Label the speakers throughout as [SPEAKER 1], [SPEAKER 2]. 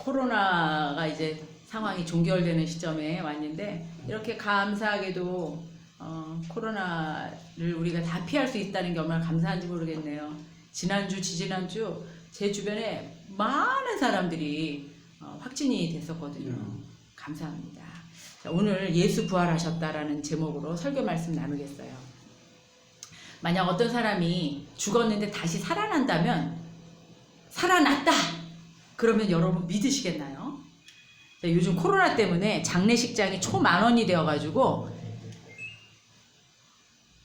[SPEAKER 1] 코로나가 이제 상황이 종결되는 시점에 왔는데 이렇게 감사하게도 코로나를 우리가 다 피할 수 있다는 게 얼마나 감사한지 모르겠네요. 지난주, 지지난주 제 주변에 많은 사람들이 확진이 됐었거든요. 감사합니다. 자, 오늘 예수 부활하셨다라는 제목으로 설교 말씀 나누겠어요. 만약 어떤 사람이 죽었는데 다시 살아난다면, 살아났다! 그러면 여러분 믿으시겠나요? 자, 요즘 코로나 때문에 장례식장이 초만원이 되어가지고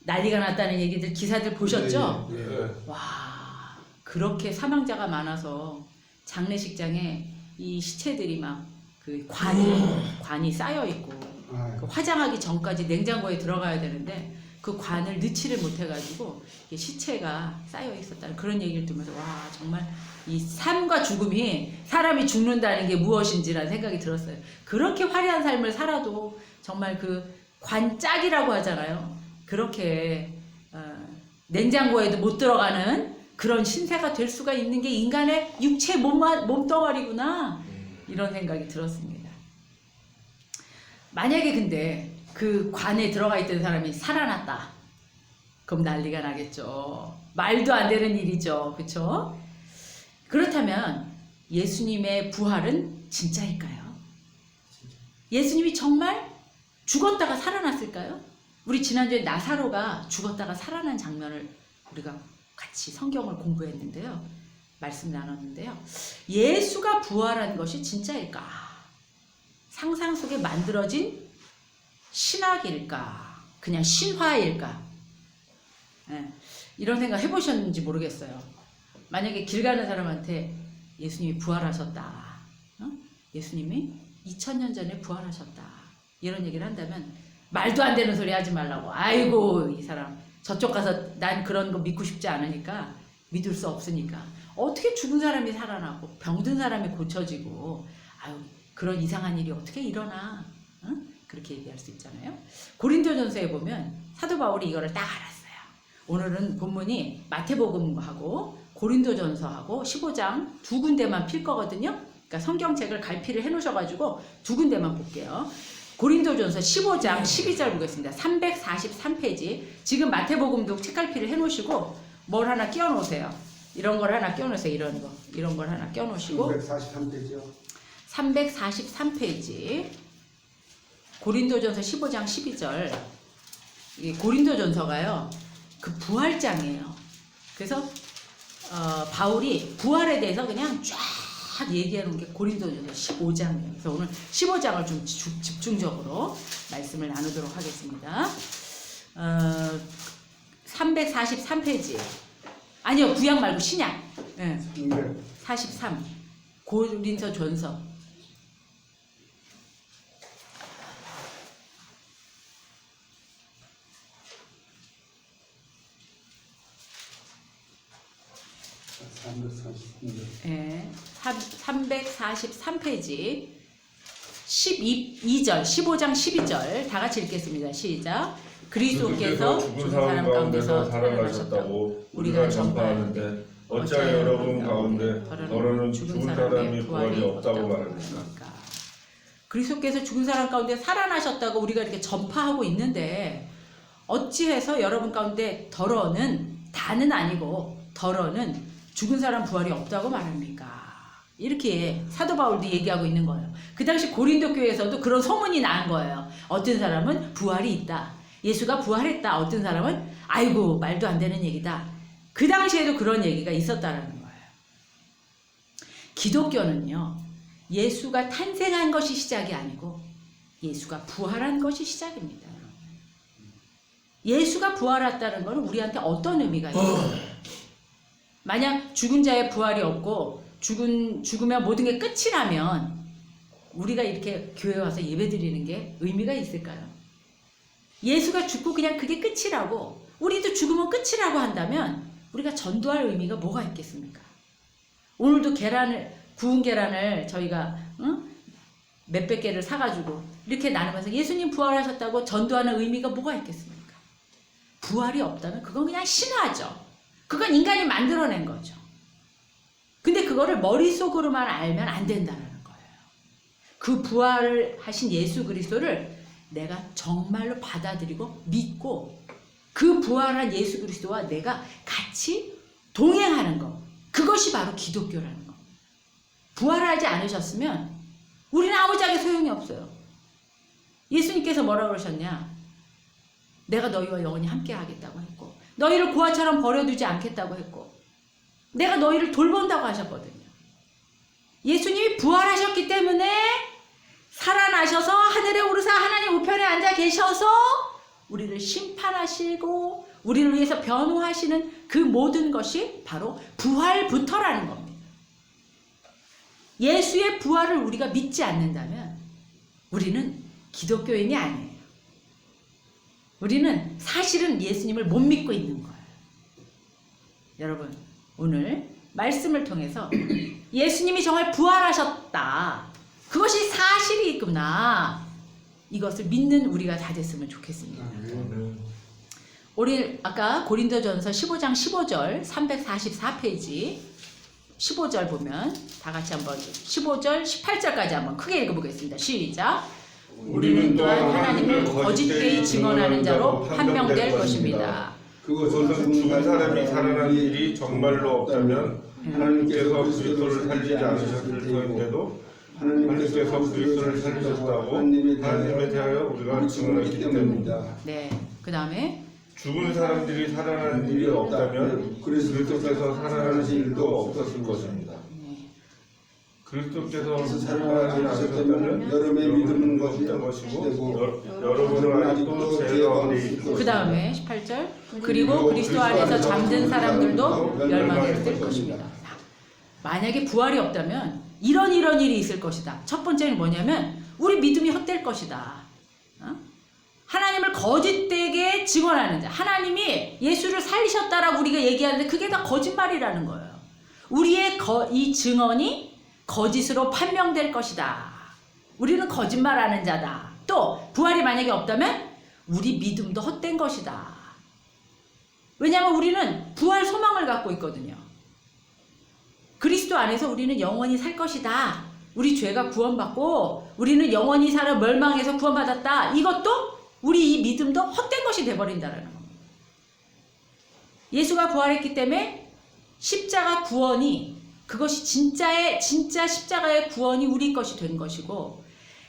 [SPEAKER 1] 난리가 났다는 얘기들, 기사들 보셨죠?
[SPEAKER 2] 네.
[SPEAKER 1] 와, 그렇게 사망자가 많아서 장례식장에 이 시체들이 막 그 관이 쌓여 있고 그 화장하기 전까지 냉장고에 들어가야 되는데 그 관을 넣지를 못해가지고 시체가 쌓여 있었다는 그런 얘기를 들으면서 와, 정말 이 삶과 죽음이, 사람이 죽는다는 게 무엇인지라는 생각이 들었어요. 그렇게 화려한 삶을 살아도 정말 그 관짝이라고 하잖아요. 그렇게 냉장고에도 못 들어가는 그런 신세가 될 수가 있는 게 인간의 육체 몸덩어리구나, 이런 생각이 들었습니다. 만약에 근데 그 관에 들어가 있던 사람이 살아났다, 그럼 난리가 나겠죠. 말도 안 되는 일이죠. 그렇죠? 그렇다면 예수님의 부활은 진짜일까요? 예수님이 정말 죽었다가 살아났을까요? 우리 지난주에 나사로가 죽었다가 살아난 장면을 우리가 같이 성경을 공부했는데요. 말씀 나눴는데요. 예수가 부활한 것이 진짜일까? 상상 속에 만들어진 신학일까? 그냥 신화일까? 이런 생각 해보셨는지 모르겠어요. 만약에 길 가는 사람한테 예수님이 부활하셨다, 예수님이 2000년 전에 부활하셨다, 이런 얘기를 한다면 말도 안 되는 소리 하지 말라고. 아이고, 이 사람 저쪽 가서 난 그런 거 믿고 싶지 않으니까, 믿을 수 없으니까. 어떻게 죽은 사람이 살아나고 병든 사람이 고쳐지고, 아유, 그런 이상한 일이 어떻게 일어나? 그렇게 얘기할 수 있잖아요. 고린도전서에 보면 사도 바울이 이거를 딱 알았어요. 오늘은 본문이 마태복음하고 고린도전서하고 15장 두 군데만 필 거거든요. 그러니까 성경책을 갈피를 해 놓으셔가지고 두 군데만 볼게요. 고린도전서 15장 12절 보겠습니다. 343페이지. 지금 마태복음도 책갈피를 해 놓으시고 뭘 하나 끼워 놓으세요. 이런 걸 하나 끼워 놓으세요. 이런 걸 하나 끼워 놓으시고
[SPEAKER 2] 343페이지요.
[SPEAKER 1] 343페이지. 고린도전서 15장 12절. 이 고린도전서가요, 그 부활장이에요. 그래서 바울이 부활에 대해서 그냥 쫙 얘기해 놓은 게 고린도전서 15장이에요. 그래서 오늘 15장을 좀 집중적으로 말씀을 나누도록 하겠습니다. 343페이지. 아니요, 구약 말고 신약. 네. 43. 고린도 전서. 네. 343페이지. 12절, 15장 12절 다 같이 읽겠습니다. 시작. 그리스도께서 죽은 사람 가운데서 살아나셨다고 우리가 전파하는데 어찌하여 여러분 가운데 더러는 죽은 사람이 부활이 없다고 말합니까? 그리스도께서 죽은 사람 가운데 살아나셨다고 우리가 이렇게 전파하고 있는데 어찌해서 여러분 가운데 더러는, 다는 아니고 더러는 죽은 사람 부활이 없다고 말합니까? 이렇게 사도 바울도 얘기하고 있는 거예요. 그 당시 고린도 교회에서도 그런 소문이 난 거예요. 어떤 사람은 부활이 있다, 예수가 부활했다. 어떤 사람은 아이고, 말도 안 되는 얘기다. 그 당시에도 그런 얘기가 있었다는 거예요. 기독교는요, 예수가 탄생한 것이 시작이 아니고 예수가 부활한 것이 시작입니다. 예수가 부활했다는 것은 우리한테 어떤 의미가 있어요? 만약 죽은 자의 부활이 없고 죽으면 모든 게 끝이 나면 우리가 이렇게 교회 와서 예배 드리는 게 의미가 있을까요? 예수가 죽고 그냥 그게 끝이라고, 우리도 죽으면 끝이라고 한다면 우리가 전도할 의미가 뭐가 있겠습니까? 오늘도 구운 계란을 저희가 몇백 개를 사가지고 이렇게 나누면서 예수님 부활하셨다고 전도하는 의미가 뭐가 있겠습니까? 부활이 없다면 그건 그냥 신화죠. 그건 인간이 만들어낸 거죠. 근데 그거를 머릿속으로만 알면 안 된다는 거예요. 그 부활을 하신 예수 그리스도를 내가 정말로 받아들이고 믿고 그 부활한 예수 그리스도와 내가 같이 동행하는 것, 그것이 바로 기독교라는 거. 부활하지 않으셨으면 우리는 아무짝에 소용이 없어요. 예수님께서 뭐라고 그러셨냐? 내가 너희와 영원히 함께 하겠다고 했고 너희를 고아처럼 버려두지 않겠다고 했고 내가 너희를 돌본다고 하셨거든요. 예수님이 부활하셨기 때문에 살아나셔서 하늘에 오르사 하나님 우편에 앉아 계셔서 우리를 심판하시고 우리를 위해서 변호하시는 그 모든 것이 바로 부활부터라는 겁니다. 예수의 부활을 우리가 믿지 않는다면 우리는 기독교인이 아니에요. 우리는 사실은 예수님을 못 믿고 있는 거예요. 여러분, 오늘 말씀을 통해서 예수님이 정말 부활하셨다. 그것이 사실이구나. 이것을 믿는 우리가 다 됐으면 좋겠습니다. 우리 아까 고린도전서 15장 15절 344페이지 15절 보면 다 같이 한번 15절 18절까지 한번 크게 읽어보겠습니다. 시작. 우리는 또한 하나님을 거짓되이 증언하는 자로 판명될 것입니다.
[SPEAKER 2] 그것은 죽은 사람이 살아난 일이 정말로 없다면 하나님께서 그리스도를 살리지 않으셨을 터인데도 하나님께서 그리스도를 살리셨다고 하나님에 대하여 우리가 증언했기 때문입니다.
[SPEAKER 1] 네, 그 다음에
[SPEAKER 2] 죽은 사람들이 살아난 일이 없다면 그리스도께서 살아나신 일도 없었을 것입니다. 그리스도께서 살아나지 않으셨다면 여러분의 믿음은 없던 것이고 여러분은 아직도 죄 가운데 있을 것입니다.
[SPEAKER 1] 그 다음에 18절 그리고 그리스도 안에서 잠든 사람들도 멸망했을 것입니다. 만약에 부활이 없다면 이런 일이 있을 것이다. 첫 번째는 뭐냐면 우리 믿음이 헛될 것이다. 하나님을 거짓되게 증언하는 자. 하나님이 예수를 살리셨다라고 우리가 얘기하는데 그게 다 거짓말이라는 거예요. 우리의 이 증언이 거짓으로 판명될 것이다. 우리는 거짓말하는 자다. 또 부활이 만약에 없다면 우리 믿음도 헛된 것이다. 왜냐하면 우리는 부활 소망을 갖고 있거든요. 그리스도 안에서 우리는 영원히 살 것이다. 우리 죄가 구원받고 우리는 영원히 살아 멸망해서 구원받았다. 이것도 우리 이 믿음도 헛된 것이 돼버린다는 겁니다. 예수가 부활했기 때문에 십자가 구원이 그것이 진짜 십자가의 구원이 우리 것이 된 것이고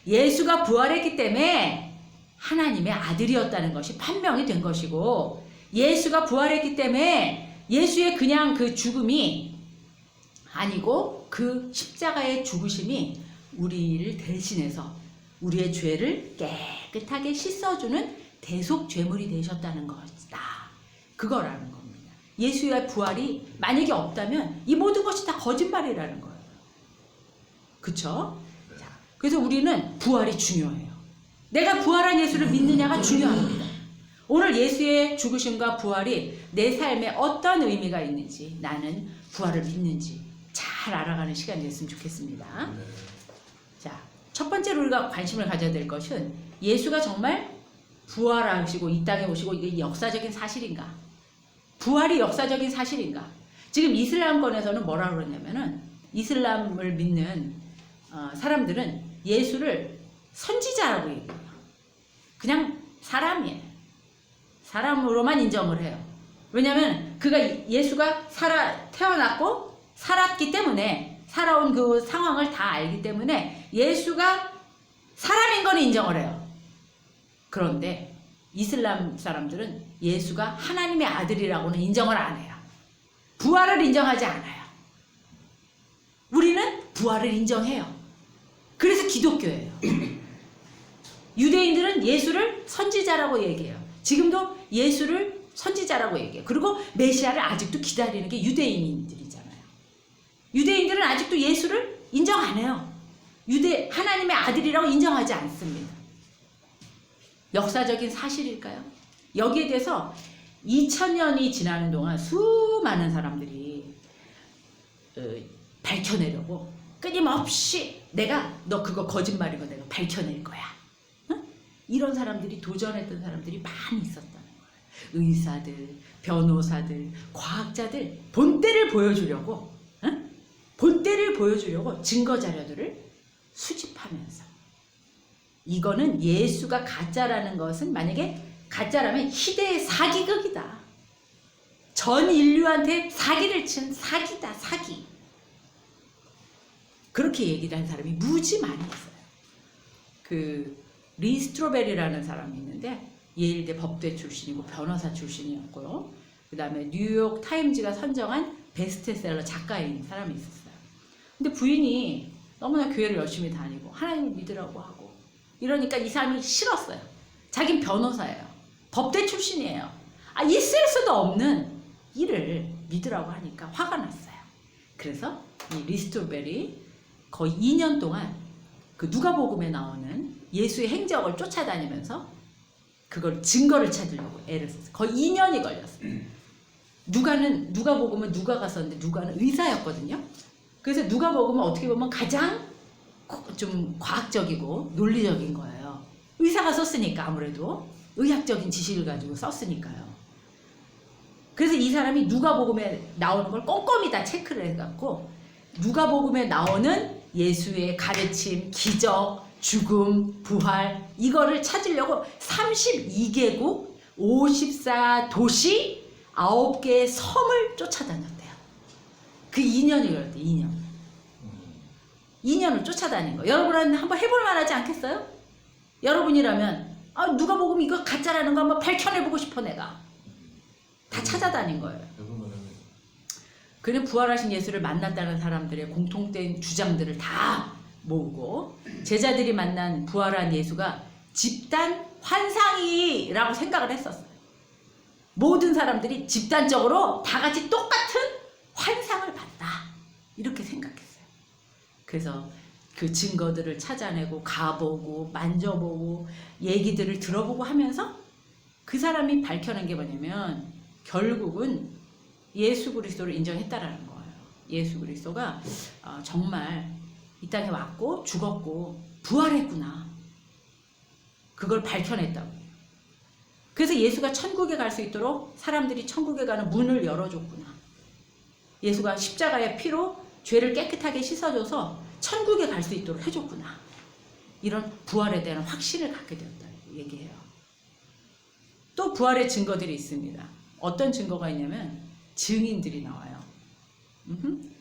[SPEAKER 1] 예수가 부활했기 때문에 하나님의 아들이었다는 것이 판명이 된 것이고 예수가 부활했기 때문에 예수의 그냥 그 죽음이 아니고 그 십자가의 죽으심이 우리를 대신해서 우리의 죄를 깨끗하게 씻어주는 대속 죄물이 되셨다는 것이다. 그거라는 겁니다. 예수의 부활이 만약에 없다면 이 모든 것이 다 거짓말이라는 거예요. 그쵸? 자, 그래서 우리는 부활이 중요해요. 내가 부활한 예수를 믿느냐가 중요합니다. 오늘 예수의 죽으심과 부활이 내 삶에 어떤 의미가 있는지 나는 부활을 믿는지 잘 알아가는 시간이 됐으면 좋겠습니다. 자, 첫 번째로 우리가 관심을 가져야 될 것은 예수가 정말 부활하시고 이 땅에 오시고 이게 역사적인 사실인가? 부활이 역사적인 사실인가? 지금 이슬람권에서는 뭐라고 그러냐면은 이슬람을 믿는 사람들은 예수를 선지자라고 얘기해요. 그냥 사람이에요. 사람으로만 인정을 해요. 왜냐하면 예수가 태어났고 살았기 때문에 살아온 그 상황을 다 알기 때문에 예수가 사람인 건 인정을 해요. 그런데 이슬람 사람들은 예수가 하나님의 아들이라고는 인정을 안 해요. 부활을 인정하지 않아요. 우리는 부활을 인정해요. 그래서 기독교예요. 유대인들은 예수를 선지자라고 얘기해요. 지금도 예수를 선지자라고 얘기해요. 그리고 메시아를 아직도 기다리는 게 유대인들이잖아요. 유대인들은 아직도 예수를 인정 안 해요. 하나님의 아들이라고 인정하지 않습니다. 역사적인 사실일까요? 여기에 대해서 2000년이 지나는 동안 수많은 사람들이 밝혀내려고 끊임없이 너 그거 거짓말인 거 내가 밝혀낼 거야. 응? 이런 사람들이 도전했던 사람들이 많이 있었다는 거예요. 의사들, 변호사들, 과학자들 본때를 보여주려고 본때를 보여주려고 증거 자료들을 수집하면서. 이거는 예수가 가짜라는 것은 만약에 가짜라면 희대의 사기극이다. 전 인류한테 사기를 친 사기다, 사기. 그렇게 얘기를 한 사람이 무지 많이 있어요. 그 리 스트로베리라는 사람이 있는데 예일대 법대 출신이고 변호사 출신이었고요. 그 다음에 뉴욕 타임즈가 선정한 베스트셀러 작가인 사람이 있었어요. 근데 부인이 너무나 교회를 열심히 다니고 하나님을 믿으라고 하고 이러니까 이 사람이 싫었어요. 자긴 변호사예요. 법대 출신이에요. 있을 수도 없는 일을 믿으라고 하니까 화가 났어요. 그래서 이 리 스트로베리 거의 2년 동안 그 누가복음에 나오는 예수의 행적을 쫓아다니면서 그걸 증거를 찾으려고 애를 썼어요. 거의 2년이 걸렸어요. 누가복음은 누가가 썼는데 누가는 의사였거든요. 그래서 누가복음은 어떻게 보면 가장 좀 과학적이고 논리적인 거예요. 의사가 썼으니까 아무래도 의학적인 지식을 가지고 썼으니까요. 그래서 이 사람이 누가복음에 나오는 걸 꼼꼼히 다 체크를 해갖고 누가복음에 나오는 예수의 가르침, 기적, 죽음, 부활 이거를 찾으려고 32개국 54도시 9개의 섬을 쫓아다녔대요. 그 2년이 걸렸대요. 2년. 2년을 쫓아다닌 거예요. 여러분은 한번 해볼 만하지 않겠어요? 여러분이라면 누가복음 이거 가짜라는 거 한번 밝혀내보고 싶어 내가. 다 찾아다닌 거예요. 그는 부활하신 예수를 만났다는 사람들의 공통된 주장들을 다 모으고 제자들이 만난 부활한 예수가 집단 환상이라고 생각을 했었어요. 모든 사람들이 집단적으로 다 같이 똑같은 환상을 봤다. 이렇게 생각했어요. 그래서 그 증거들을 찾아내고 가보고 만져보고 얘기들을 들어보고 하면서 그 사람이 밝혀낸 게 뭐냐면 결국은 예수 그리스도를 인정했다라는 거예요. 예수 그리스도가 정말 이 땅에 왔고 죽었고 부활했구나. 그걸 밝혀냈다고. 그래서 예수가 천국에 갈 수 있도록 사람들이 천국에 가는 문을 열어줬구나. 예수가 십자가의 피로 죄를 깨끗하게 씻어줘서 천국에 갈 수 있도록 해줬구나. 이런 부활에 대한 확신을 갖게 되었다고 얘기해요. 또 부활의 증거들이 있습니다. 어떤 증거가 있냐면 증인들이 나와요.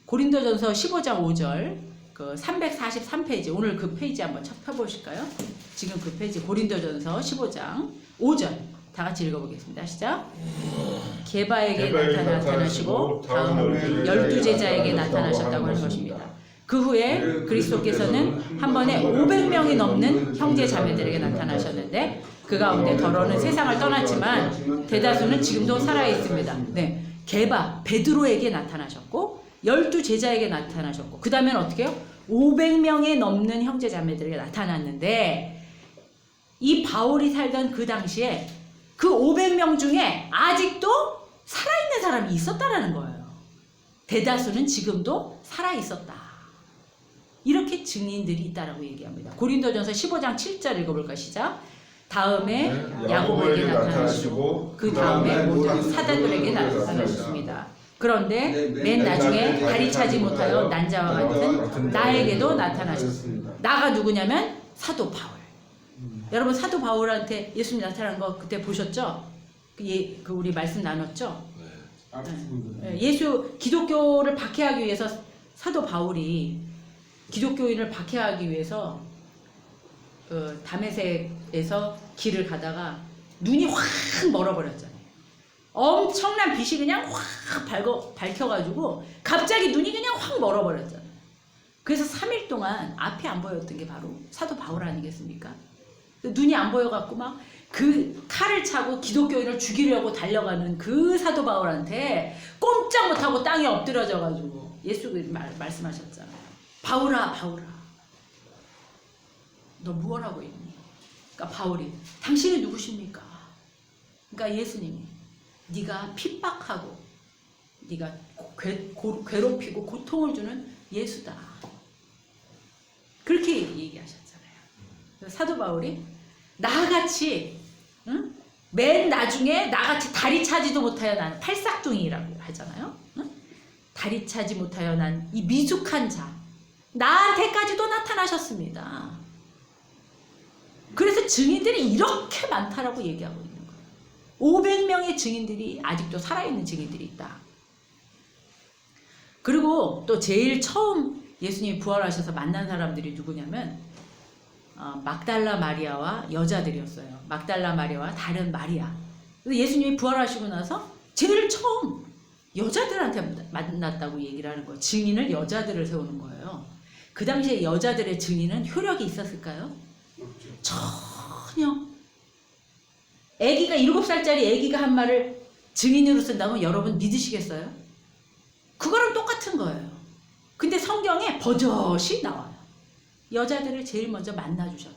[SPEAKER 1] 고린도전서 15장 5절 그 343페이지 오늘 그 페이지 한번 펴보실까요? 지금 그 페이지 고린도전서 15장 5절 다 같이 읽어보겠습니다. 시작. 게바에게 나타나시고 다음으로 12제자에게 나타나셨다고 하는 것입니다. 그 후에 그리스도께서는 한 번에 500명이 넘는 형제 자매들에게 나타나셨는데 그 가운데 더러는 세상을 떠났지만 대다수는 지금도 살아있습니다. 네, 게바 베드로에게 나타나셨고 12제자에게 나타나셨고 그 다음에는 어떻게 해요? 500명이 넘는 형제 자매들에게 나타났는데 이 바울이 살던 그 당시에 그 500명 중에 아직도 살아있는 사람이 있었다라는 거예요. 대다수는 지금도 살아있었다. 이렇게 증인들이 있다라고 얘기합니다. 고린도전서 15장 7절 읽어볼까 시작. 다음에 야고보에게 나타나시고 그 다음에 모든 사도들에게 나타나셨습니다. 그런데 맨 나중에 다리 차지 못하여 난 자와 같은 나에게도 나타나셨습니다. 나가 누구냐면 사도 바울. 여러분 사도 바울한테 예수님 나타난 거 그때 보셨죠? 그 우리 말씀 나눴죠? 네. 예수 기독교를 박해하기 위해서 사도 바울이 기독교인을 박해하기 위해서 다메섹에서 길을 가다가 눈이 확 멀어버렸잖아요. 엄청난 빛이 그냥 확 밝혀가지고 갑자기 눈이 그냥 확 멀어버렸잖아요. 그래서 3일 동안 앞이 안 보였던 게 바로 사도 바울 아니겠습니까? 눈이 안 보여갖고 막 그 칼을 차고 기독교인을 죽이려고 달려가는 그 사도 바울한테 꼼짝 못하고 땅에 엎드려져가지고 예수 말씀하셨잖아요. 바울아 바울아 너 무엇하고 있니? 그러니까 바울이 당신이 누구십니까? 그러니까 예수님이 네가 핍박하고 네가 괴롭히고 고통을 주는 예수다. 그렇게 얘기하셨잖아요. 그래서 사도 바울이 나같이 응? 맨 나중에 나같이 다리 차지도 못하여 난 팔싹둥이라고 하잖아요. 응? 다리 차지 못하여 난 이 미숙한 자 나한테까지도 나타나 나타나셨습니다. 그래서 증인들이 이렇게 많다라고 얘기하고 있는 거예요. 500명의 증인들이 아직도 살아있는 증인들이 있다. 그리고 또 제일 처음 예수님이 부활하셔서 만난 사람들이 누구냐면 막달라 마리아와 여자들이었어요. 막달라 마리아와 다른 마리아. 그래서 예수님이 부활하시고 나서 제일 처음 여자들한테 만났다고 얘기를 하는 거예요. 증인을 여자들을 세우는 거예요. 그 당시에 여자들의 증인은 효력이 있었을까요? 전혀. 아기가 7살짜리 아기가 한 말을 증인으로 쓴다면 여러분 믿으시겠어요? 그거랑 똑같은 거예요. 근데 성경에 버젓이 나와요. 여자들을 제일 먼저 만나주셨다.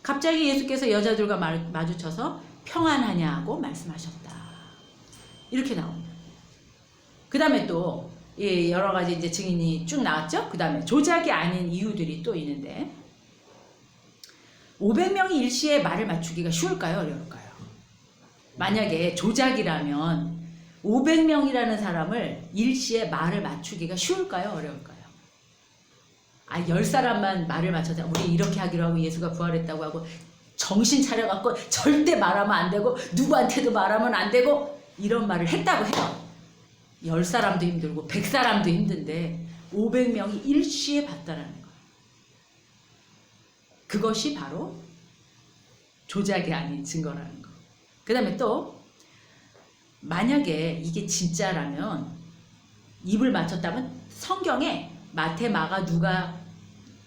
[SPEAKER 1] 갑자기 예수께서 여자들과 마주쳐서 평안하냐고 말씀하셨다. 이렇게 나옵니다. 그 다음에 또 여러 가지 이제 증인이 쭉 나왔죠. 그 다음에 조작이 아닌 이유들이 또 있는데 500명이 일시에 말을 맞추기가 쉬울까요? 어려울까요? 만약에 조작이라면 500명이라는 사람을 일시에 말을 맞추기가 쉬울까요? 어려울까요? 10사람만 말을 맞춰서 우리 이렇게 하기로 하고 예수가 부활했다고 하고 정신 차려갖고 절대 말하면 안 되고 누구한테도 말하면 안 되고 이런 말을 했다고 해요. 10사람도 힘들고 100사람도 힘든데 500명이 일시에 봤다라는 거예요. 그것이 바로 조작이 아닌 증거라는 거. 그 다음에 또 만약에 이게 진짜라면 입을 맞췄다면 성경에 마태, 마가, 누가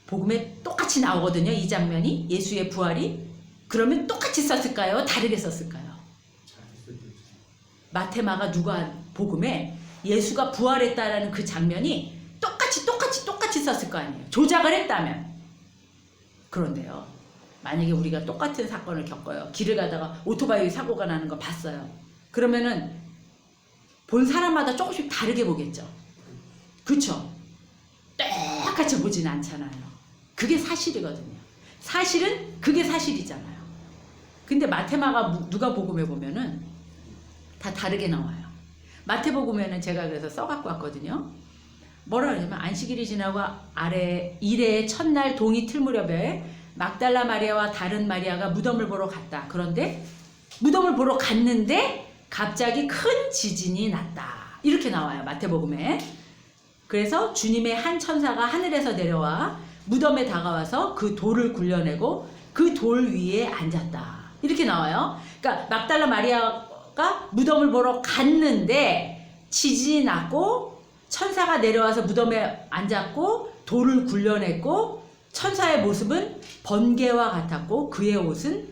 [SPEAKER 1] 복음에 똑같이 나오거든요. 이 장면이 예수의 부활이. 그러면 똑같이 썼을까요? 다르게 썼을까요? 마태, 마가, 누가 복음에 예수가 부활했다라는 그 장면이 똑같이 썼을 거 아니에요. 조작을 했다면. 그런데요. 만약에 우리가 똑같은 사건을 겪어요. 길을 가다가 오토바이 사고가 나는 거 봤어요. 그러면은 본 사람마다 조금씩 다르게 보겠죠. 그렇죠? 똑같이 보지는 않잖아요. 그게 사실이거든요. 사실은 그게 사실이잖아요. 근데 마태마가 누가복음에 보면은 다 다르게 나와요. 마태복음에는 제가 그래서 써갖고 왔거든요. 뭐라 그러냐면 안식일이 지나고 아래 이래의 첫날 동이 틀 무렵에 막달라 마리아와 다른 마리아가 무덤을 보러 갔다. 그런데 무덤을 보러 갔는데 갑자기 큰 지진이 났다. 이렇게 나와요. 마태복음에. 그래서 주님의 한 천사가 하늘에서 내려와 무덤에 다가와서 그 돌을 굴려내고 그 돌 위에 앉았다. 이렇게 나와요. 그러니까 막달라 마리아가 무덤을 보러 갔는데 지진이 났고 천사가 내려와서 무덤에 앉았고 돌을 굴려냈고 천사의 모습은 번개와 같았고 그의 옷은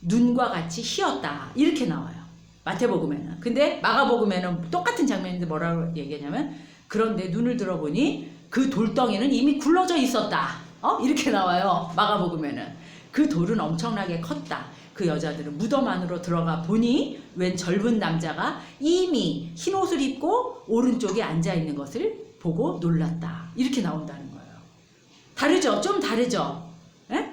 [SPEAKER 1] 눈과 같이 희었다. 이렇게 나와요. 마태복음에는. 근데 마가복음에는 똑같은 장면인데 뭐라고 얘기하냐면 그런데 눈을 들어보니 그 돌덩이는 이미 굴러져 있었다. 이렇게 나와요. 마가복음에는. 그 돌은 엄청나게 컸다. 그 여자들은 무덤 안으로 들어가 보니 웬 젊은 남자가 이미 흰 옷을 입고 오른쪽에 앉아있는 것을 보고 놀랐다. 이렇게 나온다는 거예요. 다르죠? 좀 다르죠? 에?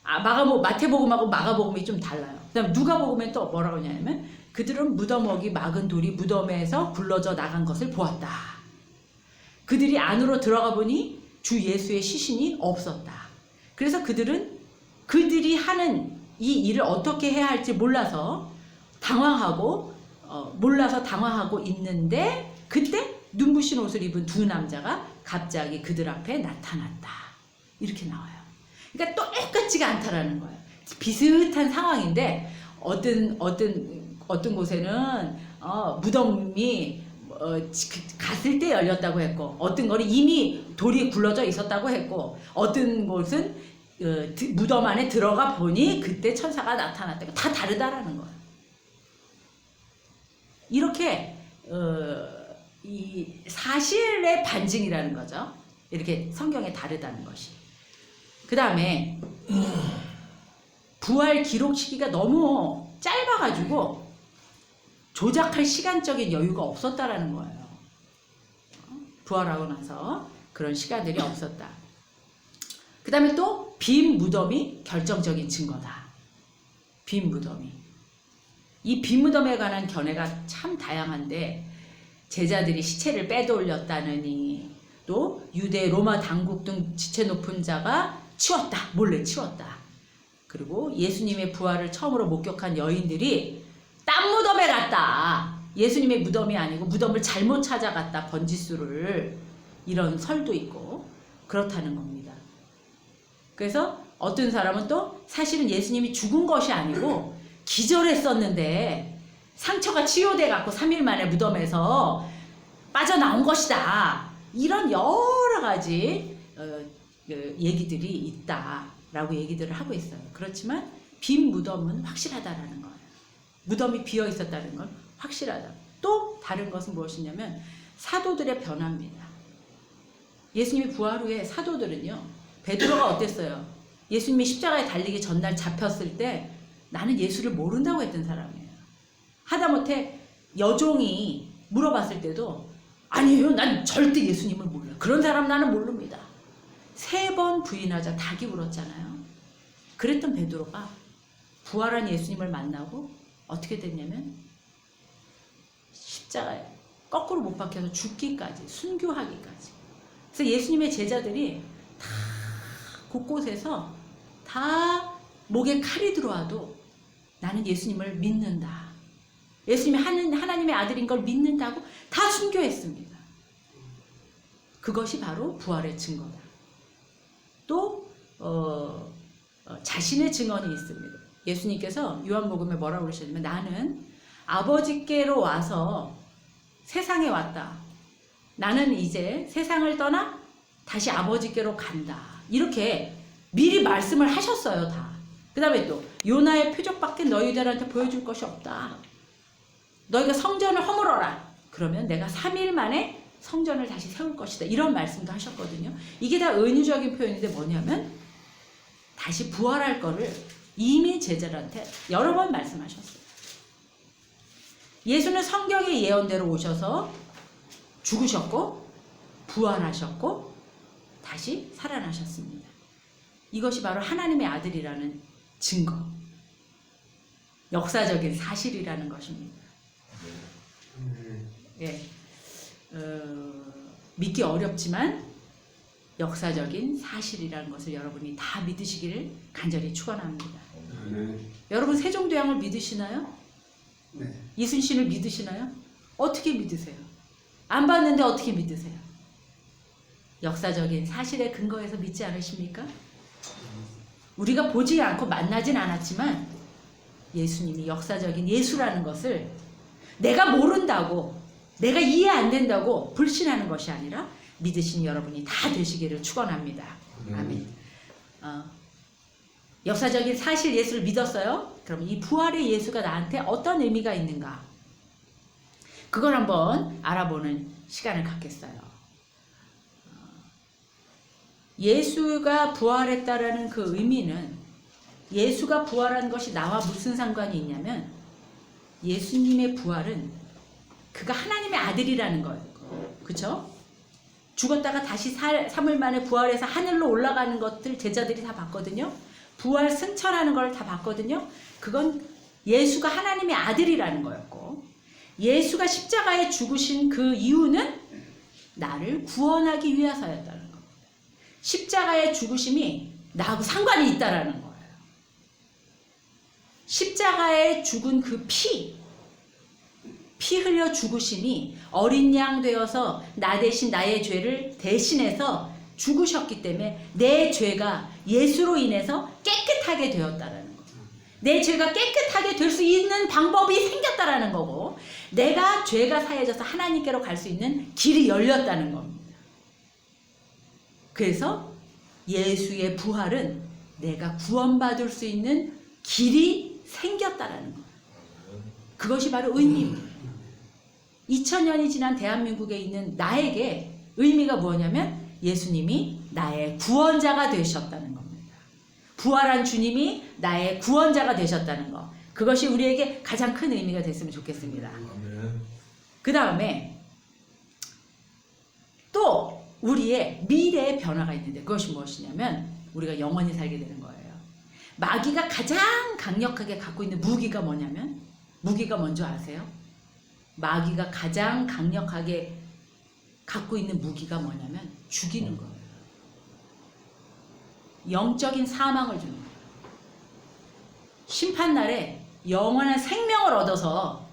[SPEAKER 1] 마태복음하고 마가복음이 좀 달라요. 그 다음 누가복음엔 또 뭐라고 하냐면 그들은 무덤옥이 막은 돌이 무덤에서 굴러져 나간 것을 보았다. 그들이 안으로 들어가 보니 주 예수의 시신이 없었다. 그래서 그들이 하는 이 일을 어떻게 해야 할지 몰라서 당황하고 있는데 그때 눈부신 옷을 입은 두 남자가 갑자기 그들 앞에 나타났다. 이렇게 나와요. 그러니까 똑같지가 않다라는 거예요. 비슷한 상황인데 어떤 곳에는 무덤이 갔을 때 열렸다고 했고 어떤 거는 이미 돌이 굴러져 있었다고 했고 어떤 곳은 무덤 안에 들어가 보니 그때 천사가 나타났다고 다 다르다라는 거예요. 이렇게 이 사실의 반증이라는 거죠. 이렇게 성경에 다르다는 것이. 그 다음에 부활 기록 시기가 너무 짧아가지고 조작할 시간적인 여유가 없었다라는 거예요. 부활하고 나서 그런 시간들이 없었다. 그 다음에 또 빈 무덤이 결정적인 증거다. 빈 무덤이. 이 빈 무덤에 관한 견해가 참 다양한데 제자들이 시체를 빼돌렸다느니 또 유대 로마 당국 등 지체 높은 자가 치웠다. 몰래 치웠다. 그리고 예수님의 부활을 처음으로 목격한 여인들이 땀 무덤에 갔다. 예수님의 무덤이 아니고 무덤을 잘못 찾아갔다. 번지수를. 이런 설도 있고 그렇다는 겁니다. 그래서 어떤 사람은 또 사실은 예수님이 죽은 것이 아니고 기절했었는데 상처가 치유돼 갖고 3일 만에 무덤에서 빠져나온 것이다. 이런 여러 가지 얘기들이 있다라고 얘기들을 하고 있어요. 그렇지만 빈 무덤은 확실하다라는 거예요. 무덤이 비어 있었다는 건 확실하다. 또 다른 것은 무엇이냐면 사도들의 변화입니다. 예수님이 부활 후에 사도들은요, 베드로가 어땠어요? 예수님이 십자가에 달리기 전날 잡혔을 때 나는 예수를 모른다고 했던 사람이에요. 하다못해 여종이 물어봤을 때도 아니에요, 난 절대 예수님을 몰라요. 그런 사람 나는 모릅니다. 3번 부인하자 닭이 울었잖아요. 그랬던 베드로가 부활한 예수님을 만나고 어떻게 됐냐면 십자가에 거꾸로 못 박혀서 죽기까지, 순교하기까지. 그래서 예수님의 제자들이 다 곳곳에서 다 목에 칼이 들어와도 나는 예수님을 믿는다. 예수님이 하나님의 아들인 걸 믿는다고 다 순교했습니다. 그것이 바로 부활의 증거다. 또 자신의 증언이 있습니다. 예수님께서 요한복음에 뭐라고 그러셨냐면 나는 아버지께로 와서 세상에 왔다. 나는 이제 세상을 떠나 다시 아버지께로 간다. 이렇게 미리 말씀을 하셨어요, 다. 그 다음에 또 요나의 표적밖에 너희들한테 보여줄 것이 없다. 너희가 성전을 허물어라. 그러면 내가 3일 만에 성전을 다시 세울 것이다. 이런 말씀도 하셨거든요. 이게 다 은유적인 표현인데 뭐냐면 다시 부활할 거를 이미 제자들한테 여러 번 말씀하셨어요. 예수는 성경의 예언대로 오셔서 죽으셨고 부활하셨고 다시 살아나셨습니다. 이것이 바로 하나님의 아들이라는 증거, 역사적인 사실이라는 것입니다. 예, 믿기 어렵지만 역사적인 사실이라는 것을 여러분이 다 믿으시기를 간절히 축원합니다. 여러분 세종대왕을 믿으시나요?
[SPEAKER 3] 네.
[SPEAKER 1] 이순신을 믿으시나요? 어떻게 믿으세요? 안 봤는데 어떻게 믿으세요? 역사적인 사실에 근거해서 믿지 않으십니까? 우리가 보지 않고 만나진 않았지만 예수님이 역사적인 예수라는 것을 내가 모른다고, 내가 이해 안 된다고 불신하는 것이 아니라 믿으신 여러분이 다 되시기를 축원합니다. 아멘. 역사적인 사실 예수를 믿었어요? 그럼 이 부활의 예수가 나한테 어떤 의미가 있는가? 그걸 한번 알아보는 시간을 갖겠어요. 예수가 부활했다라는 그 의미는 예수가 부활한 것이 나와 무슨 상관이 있냐면 예수님의 부활은 그가 하나님의 아들이라는 거예요. 그쵸? 죽었다가 다시 3일 만에 부활해서 하늘로 올라가는 것들 제자들이 다 봤거든요. 부활 승천하는 걸 다 봤거든요. 그건 예수가 하나님의 아들이라는 거였고 예수가 십자가에 죽으신 그 이유는 나를 구원하기 위해서였다는 겁니다. 십자가의 죽으심이 나하고 상관이 있다라는 거예요. 십자가에 죽은 그 피 흘려 죽으심이 어린 양 되어서 나 대신 나의 죄를 대신해서 죽으셨기 때문에 내 죄가 예수로 인해서 깨끗하게 되었다라는 거예요. 내 죄가 깨끗하게 될 수 있는 방법이 생겼다라는 거고 내가 죄가 사해져서 하나님께로 갈 수 있는 길이 열렸다는 겁니다. 그래서 예수의 부활은 내가 구원받을 수 있는 길이 생겼다라는 거예요. 그것이 바로 의미입니다. 2000년이 지난 대한민국에 있는 나에게 의미가 뭐냐면 예수님이 나의 구원자가 되셨다는 겁니다. 부활한 주님이 나의 구원자가 되셨다는 것. 그것이 우리에게 가장 큰 의미가 됐으면 좋겠습니다. 그 다음에 또 우리의 미래의 변화가 있는데 그것이 무엇이냐면 우리가 영원히 살게 되는 거예요. 마귀가 가장 강력하게 갖고 있는 무기가 뭐냐면 무기가 뭔지 아세요? 마귀가 가장 강력하게 갖고 있는 무기가 뭐냐면 죽이는 거예요. 영적인 사망을 주는 거예요. 심판날에 영원한 생명을 얻어서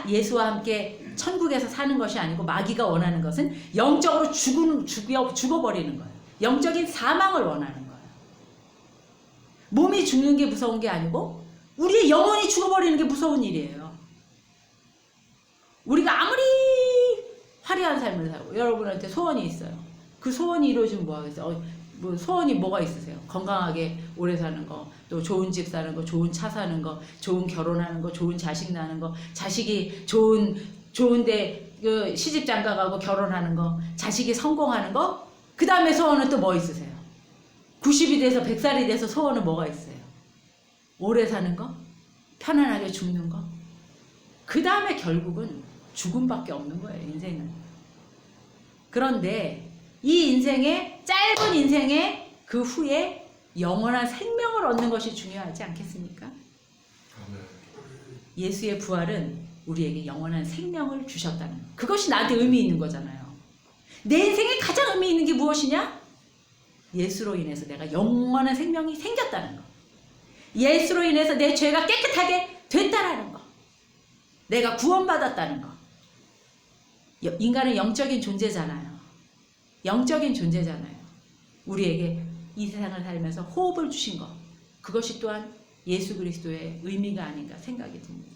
[SPEAKER 1] 예수와 함께 천국에서 사는 것이 아니고 마귀가 원하는 것은 영적으로 죽어버리는 거예요. 영적인 사망을 원하는 거예요. 몸이 죽는 게 무서운 게 아니고 우리의 영혼이 죽어버리는 게 무서운 일이에요. 우리가 아무리 화려한 삶을 살고 여러분한테 소원이 있어요. 그 소원이 이루어지면 뭐 하겠어요? 뭐 소원이 뭐가 있으세요? 건강하게 오래 사는 거, 또 좋은 집 사는 거, 좋은 차 사는 거, 좋은 결혼하는 거, 좋은 자식 낳는 거, 자식이 좋은데 그 시집 장가 가고 결혼하는 거, 자식이 성공하는 거. 그 다음에 소원은 또 뭐 있으세요? 90이 돼서 100살이 돼서 소원은 뭐가 있어요? 오래 사는 거? 편안하게 죽는 거? 그 다음에 결국은 죽음밖에 없는 거예요, 인생은. 그런데 이 인생의 짧은 인생의 그 후에 영원한 생명을 얻는 것이 중요하지 않겠습니까? 예수의 부활은 우리에게 영원한 생명을 주셨다는 것. 그것이 나한테 의미 있는 거잖아요. 내 인생에 가장 의미 있는 게 무엇이냐? 예수로 인해서 내가 영원한 생명이 생겼다는 것. 예수로 인해서 내 죄가 깨끗하게 됐다라는 것. 내가 구원받았다는 것. 인간은 영적인 존재잖아요. 영적인 존재잖아요. 우리에게 이 세상을 살면서 호흡을 주신 것. 그것이 또한 예수 그리스도의 의미가 아닌가 생각이 듭니다.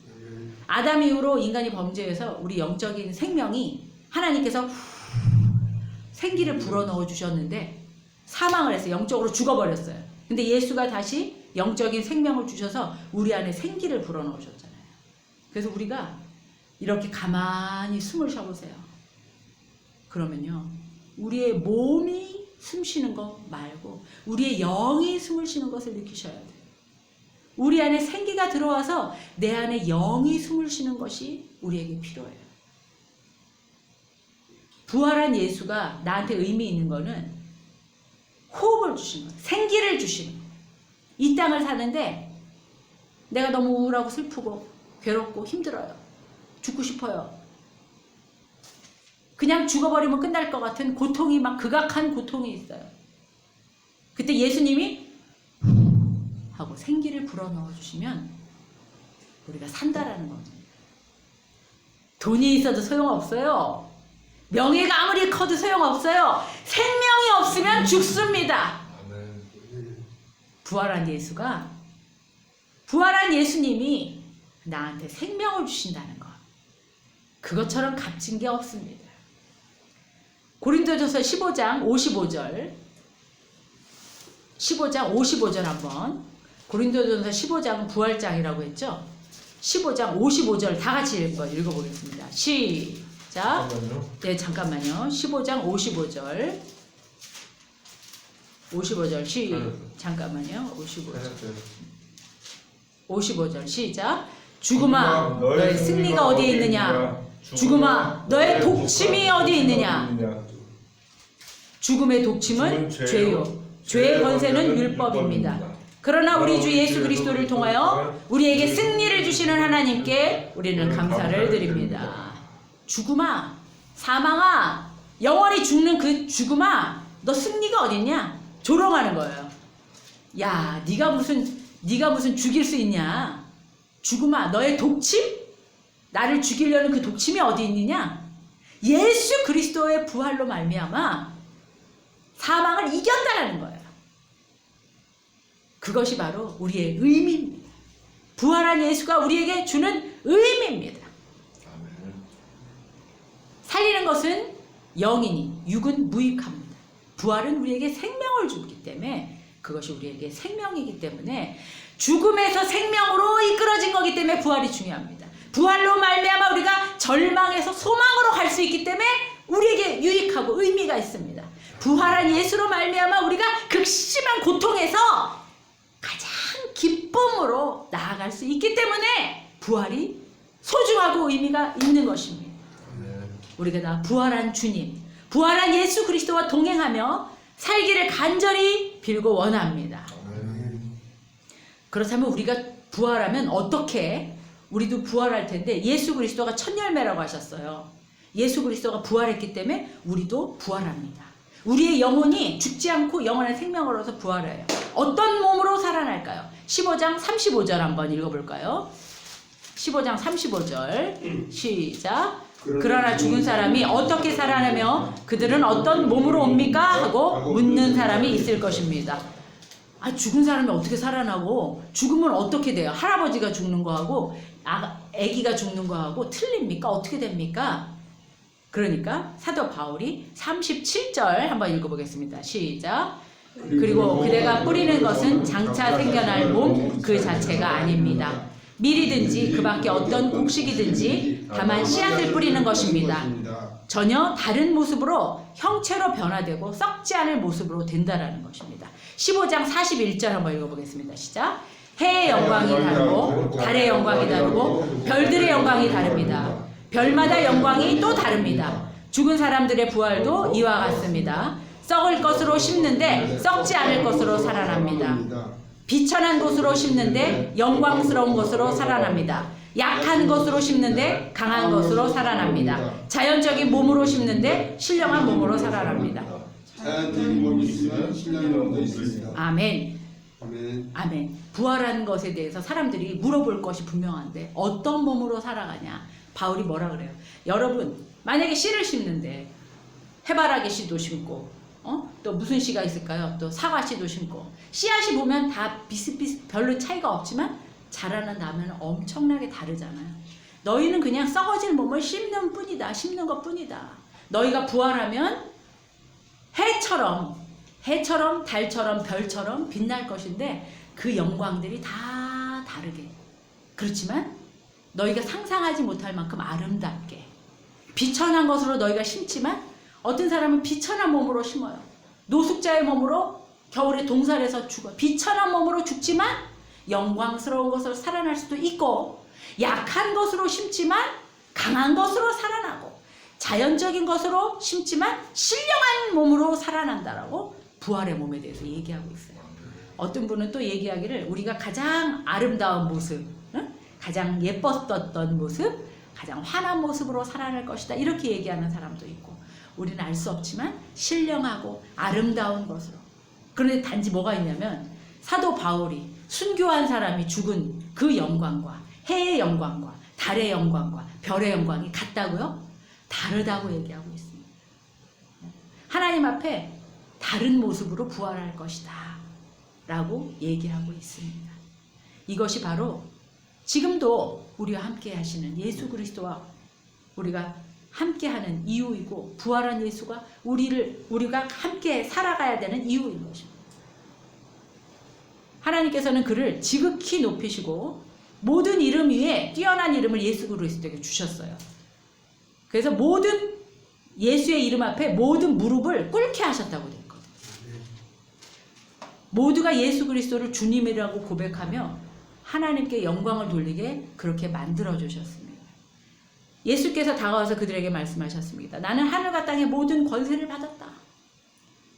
[SPEAKER 1] 아담 이후로 인간이 범죄해서 우리 영적인 생명이 하나님께서 생기를 불어넣어 주셨는데 사망을 해서 영적으로 죽어버렸어요. 근데 예수가 다시 영적인 생명을 주셔서 우리 안에 생기를 불어넣어 줬잖아요. 그래서 우리가 이렇게 가만히 숨을 쉬어보세요. 그러면요, 우리의 몸이 숨 쉬는 거 말고 우리의 영이 숨을 쉬는 것을 느끼셔야 돼요. 우리 안에 생기가 들어와서 내 안에 영이 숨을 쉬는 것이 우리에게 필요해요. 부활한 예수가 나한테 의미 있는 거는 호흡을 주시는 거예요. 생기를 주시는 거예요. 이 땅을 사는데 내가 너무 우울하고 슬프고 괴롭고 힘들어요. 죽고 싶어요. 그냥 죽어버리면 끝날 것 같은 고통이 막 극악한 고통이 있어요. 그때 예수님이 하고 생기를 불어넣어 주시면 우리가 산다라는 겁니다. 돈이 있어도 소용없어요. 명예가 아무리 커도 소용없어요. 생명이 없으면 죽습니다. 부활한 예수가, 부활한 예수님이 나한테 생명을 주신다는 것. 그것처럼 값진 게 없습니다. 고린도전서 15장 55절 15장 55절 한번. 고린도전서 15장은 부활장이라고 했죠. 15장 55절 다 같이 읽어보겠습니다. 시작. 네, 잠깐만요. 15장 55절 55절 잠깐만요. 55절 시작. 죽음아 너의 승리가 어디에 있느냐? 죽음아 너의 독침이 어디에 있느냐? 죽음의 독침은 죄요. 죄의 권세는 율법입니다. 그러나 우리 주 예수 그리스도를 통하여 우리에게 승리를 주시는 하나님께 우리는 감사를 드립니다. 죽음아, 사망아, 영원히 죽는 그 죽음아, 너 승리가 어딨냐? 조롱하는 거예요. 야, 네가 무슨 죽일 수 있냐? 죽음아, 너의 독침? 나를 죽이려는 그 독침이 어디 있느냐? 예수 그리스도의 부활로 말미암아 사망을 이겼다라는 거예요. 그것이 바로 우리의 의미입니다. 부활한 예수가 우리에게 주는 의미입니다. 살리는 것은 영이니 육은 무익합니다. 부활은 우리에게 생명을 주기 때문에 그것이 우리에게 생명이기 때문에 죽음에서 생명으로 이끌어진 거기 때문에 부활이 중요합니다. 부활로 말미암아 우리가 절망에서 소망으로 갈 수 있기 때문에 우리에게 유익하고 의미가 있습니다. 부활한 예수로 말미암아 우리가 극심한 고통에서 가장 기쁨으로 나아갈 수 있기 때문에 부활이 소중하고 의미가 있는 것입니다. 우리가 다 부활한 주님, 부활한 예수 그리스도와 동행하며 살기를 간절히 빌고 원합니다. 그렇다면 우리가 부활하면 어떻게? 우리도 부활할 텐데 예수 그리스도가 첫 열매라고 하셨어요. 예수 그리스도가 부활했기 때문에 우리도 부활합니다. 우리의 영혼이 죽지 않고 영원한 생명을 얻어서 부활해요. 어떤 몸으로 살아날까요? 15장 35절 한번 읽어볼까요? 15장 35절 시작. 그러나 죽은 사람이 어떻게 살아나며 그들은 어떤 몸으로 옵니까? 하고 묻는 사람이 있을 것입니다. 아, 죽은 사람이 어떻게 살아나고 죽으면 어떻게 돼요? 할아버지가 죽는 거하고 아기가 죽는 거하고 틀립니까? 어떻게 됩니까? 그러니까 사도 바울이 37절 한번 읽어보겠습니다. 시작. 그리고 그대가 뿌리는 것은 장차 생겨날 몸 그 자체가 아닙니다. 밀이든지 그 밖에 어떤 곡식이든지 다만 씨앗을 뿌리는 것입니다. 전혀 다른 모습으로 형체로 변화되고 썩지 않을 모습으로 된다라는 것입니다. 15장 41절 한번 읽어보겠습니다. 시작. 해의 영광이 다르고 달의 영광이 다르고 별들의 영광이 다릅니다. 별마다 영광이 또 다릅니다. 죽은 사람들의 부활도 이와 같습니다. 썩을 것으로 심는데 썩지 않을 것으로 살아납니다. 비천한 것으로 심는데 영광스러운 것으로 살아납니다. 약한 것으로 심는데 강한 것으로 살아납니다. 자연적인 몸으로 심는데 신령한 몸으로 살아납니다.
[SPEAKER 3] 자연적인 몸이 있으면 신령한 몸도 있습니다.
[SPEAKER 1] 아멘.
[SPEAKER 3] 아멘.
[SPEAKER 1] 아멘. 부활하는 것에 대해서 사람들이 물어볼 것이 분명한데 어떤 몸으로 살아가냐? 바울이 뭐라 그래요? 여러분, 만약에 씨를 심는데 해바라기 씨도 심고 또 무슨 씨가 있을까요? 또 사과 씨도 심고 씨앗이 보면 다 비슷비슷 별로 차이가 없지만 자라는 나면 엄청나게 다르잖아요. 너희는 그냥 썩어질 몸을 심는 뿐이다. 심는 것 뿐이다. 너희가 부활하면 해처럼 달처럼 별처럼 빛날 것인데 그 영광들이 다 다르게 그렇지만 너희가 상상하지 못할 만큼 아름답게 비천한 것으로 너희가 심지만 어떤 사람은 비천한 몸으로 심어요. 노숙자의 몸으로 겨울에 동살에서 죽어요. 비천한 몸으로 죽지만 영광스러운 것으로 살아날 수도 있고 약한 것으로 심지만 강한 것으로 살아나고 자연적인 것으로 심지만 신령한 몸으로 살아난다라고 부활의 몸에 대해서 얘기하고 있어요. 어떤 분은 또 얘기하기를 우리가 가장 아름다운 모습, 가장 예뻤었던 모습, 가장 환한 모습으로 살아날 것이다. 이렇게 얘기하는 사람도 있고 우리는 알 수 없지만 신령하고 아름다운 것으로. 그런데 단지 뭐가 있냐면 사도 바울이 순교한 사람이 죽은 그 영광과 해의 영광과 달의 영광과 별의 영광이 같다고요? 다르다고 얘기하고 있습니다. 하나님 앞에 다른 모습으로 부활할 것이다 라고 얘기하고 있습니다. 이것이 바로 지금도 우리와 함께 하시는 예수 그리스도와 우리가 함께하는 이유이고 부활한 예수가 우리가 함께 살아가야 되는 이유인 것입니다. 하나님께서는 그를 지극히 높이시고 모든 이름 위에 뛰어난 이름을 예수 그리스도에게 주셨어요. 그래서 모든 예수의 이름 앞에 모든 무릎을 꿇게 하셨다고 되어 있거든요. 모두가 예수 그리스도를 주님이라고 고백하며 하나님께 영광을 돌리게 그렇게 만들어 주셨습니다. 예수께서 다가와서 그들에게 말씀하셨습니다. 나는 하늘과 땅의 모든 권세를 받았다.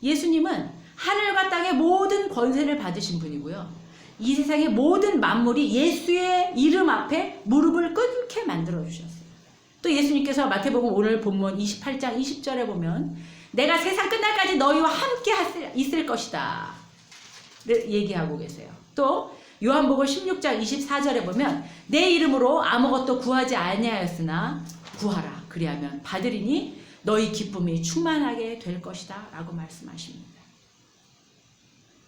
[SPEAKER 1] 예수님은 하늘과 땅의 모든 권세를 받으신 분이고요. 이 세상의 모든 만물이 예수의 이름 앞에 무릎을 꿇게 만들어 주셨어요. 또 예수님께서 마태복음 오늘 본문 28장 20절에 보면 내가 세상 끝날까지 너희와 함께 있을 것이다 를 얘기하고 계세요. 또 요한복음 16장 24절에 보면 내 이름으로 아무것도 구하지 아니하였으나 구하라 그리하면 받으리니 너희 기쁨이 충만하게 될 것이다 라고 말씀하십니다.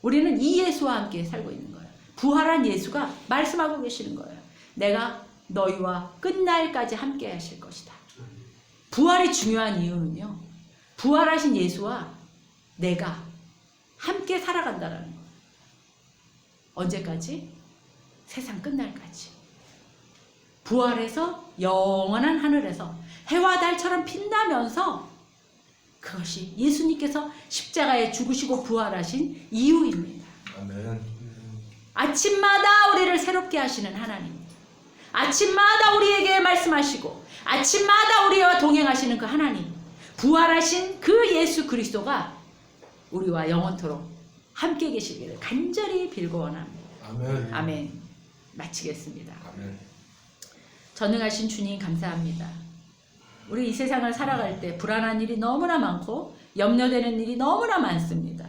[SPEAKER 1] 우리는 이 예수와 함께 살고 있는 거예요. 부활한 예수가 말씀하고 계시는 거예요. 내가 너희와 끝날까지 함께 하실 것이다. 부활이 중요한 이유는요. 부활하신 예수와 내가 함께 살아간다는 거예요. 언제까지? 세상 끝날까지. 부활해서 영원한 하늘에서 해와 달처럼 빛나면서 그것이 예수님께서 십자가에 죽으시고 부활하신 이유입니다.
[SPEAKER 2] 아멘.
[SPEAKER 1] 아침마다 우리를 새롭게 하시는 하나님. 아침마다 우리에게 말씀하시고 아침마다 우리와 동행하시는 그 하나님. 부활하신 그 예수 그리스도가 우리와 영원토록 함께 계시기를 간절히 빌고 원합니다.
[SPEAKER 2] 아멘.
[SPEAKER 1] 아멘. 마치겠습니다.
[SPEAKER 2] 아멘.
[SPEAKER 1] 전능하신 주님 감사합니다. 우리 이 세상을 살아갈 때 불안한 일이 너무나 많고 염려되는 일이 너무나 많습니다.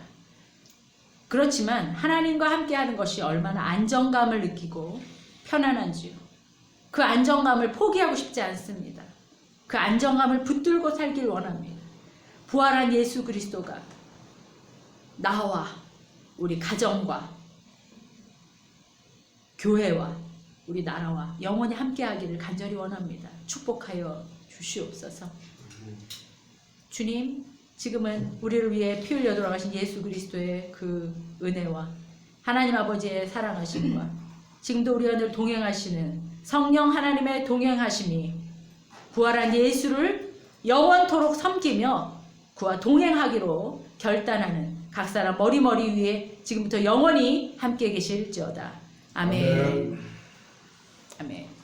[SPEAKER 1] 그렇지만 하나님과 함께하는 것이 얼마나 안정감을 느끼고 편안한지요. 그 안정감을 포기하고 싶지 않습니다. 그 안정감을 붙들고 살길 원합니다. 부활한 예수 그리스도가 나와 우리 가정과 교회와 우리 나라와 영원히 함께하기를 간절히 원합니다. 축복하여 주시옵소서. 주님, 지금은 우리를 위해 피 흘려 돌아가신 예수 그리스도의 그 은혜와 하나님 아버지의 사랑하심과 지금도 우리와 늘 동행하시는 성령 하나님의 동행하심이 부활한 예수를 영원토록 섬기며 그와 동행하기로 결단하는 각 사람 머리 위에 지금부터 영원히 함께 계실지어다. 아멘.
[SPEAKER 2] 아멘.
[SPEAKER 1] 아멘.